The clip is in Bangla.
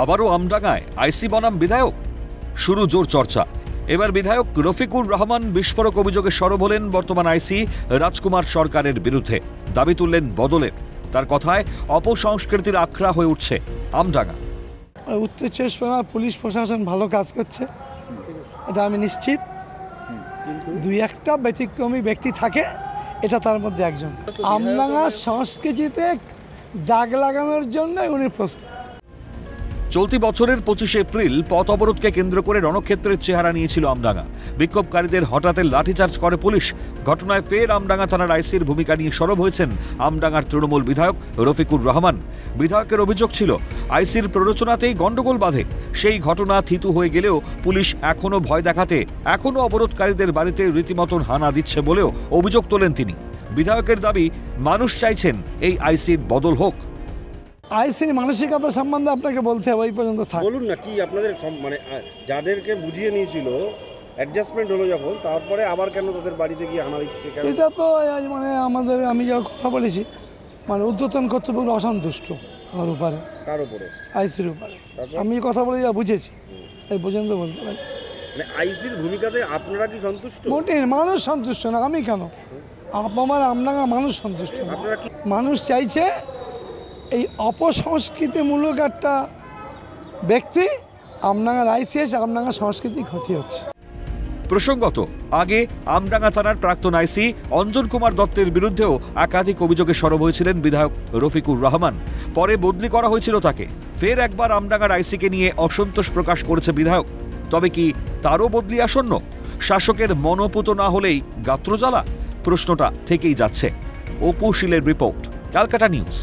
আবারও আমডাঙ্গায় আইসি বনাম বিধায়ক, শুরু জোর চর্চা। এবার বিধায়ক রফিকুর রহমান বিস্ফোরক অভিযোগে সরব হলেন বর্তমান আইসি রাজকুমার সরকারের বিরুদ্ধে। দাবি তুললেন বদলের। তার কথায় অপসংস্কৃতির আখড়া হয়ে উঠছে আমডাঙ্গা। উত্তর চব্বিশ পরগনার পুলিশ প্রশাসন ভালো কাজ করছে, এটা আমি নিশ্চিত। দুই একটা ব্যতিক্রমী ব্যক্তি থাকে, এটা তার মধ্যে একজন। আমডাঙ্গার সংস্কৃতিতে দাগ লাগানোর জন্য উনি প্রস্তুত। চলতি বছরের 25 এপ্রিল পথ অবরোধকে কেন্দ্র করে রণক্ষেত্রের চেহারা নিয়েছিল আমডাঙ্গা। বিক্ষোভকারীদের হঠাৎ লাঠিচার্জ করে পুলিশ। ঘটনায় ফের আমডাঙ্গা থানার আইসির ভূমিকা নিয়ে সরব হয়েছেন আমডাঙ্গার তৃণমূল বিধায়ক রফিকুর রহমান। বিধায়কের অভিযোগ ছিল আইসির প্ররোচনাতেই গন্ডগোল বাধে। সেই ঘটনা থিতু হয়ে গেলেও পুলিশ এখনও ভয় দেখাতে এখনও অবরোধকারীদের বাড়িতে রীতিমতন হানা দিচ্ছে বলেও অভিযোগ তোলেন তিনি। বিধায়কের দাবি, মানুষ চাইছেন এই আইসির বদল হোক। আইসির মানসিকতা সম্বন্ধে আপনাকে বলতে হবে, ওই পর্যন্ত থাক। বলুন না কি আপনাদের মানে যাদেরকে বুঝিয়ে নিয়েছিল অ্যাডজাস্টমেন্ট হলো যখন, তারপরে আবার কেন তাদের বাড়িতে গিয়ে হানা দিচ্ছে? এটা তো মানে আমাদের, আমি যা কথা বলেছি, মানে ঊর্ধ্বতন কর্তৃপক্ষ অসন্তুষ্ট আমার উপরে। কার উপরে? আইসির উপরে। আমি কথা বলে যা বুঝেছি এই পর্যন্ত বলতে পারি। মানে আইসির ভূমিকাতে আপনারা কি সন্তুষ্ট? মোটেই মানুষ সন্তুষ্ট না। আমি কেন, আমার আমডাঙ্গা মানুষ সন্তুষ্ট। মানুষ চাইছে এই অপসংস্কৃতিমূলক একটা ব্যক্তি আমডাঙ্গার আইসি এসে আমডাঙ্গা সংস্কৃতি ক্ষতি হচ্ছে। প্রসঙ্গত, আগে আমডাঙ্গা থানার প্রাক্তন আইসি অঞ্জন কুমার দত্তের বিরুদ্ধেও একাধিক অভিযোগে সরব হয়েছিলেন বিধায়ক রফিকুর রহমান। পরে বদলি করা হয়েছিল তাকে। ফের একবার আমডাঙ্গার আইসিকে নিয়ে অসন্তোষ প্রকাশ করেছে বিধায়ক। তবে কি তারও বদলি আসন্ন? শাসকের মনোপুত না হলেই গাত্রজ্বালা? প্রশ্নটা থেকেই যাচ্ছে। অপু শীলের রিপোর্ট, ক্যালকাটা নিউজ।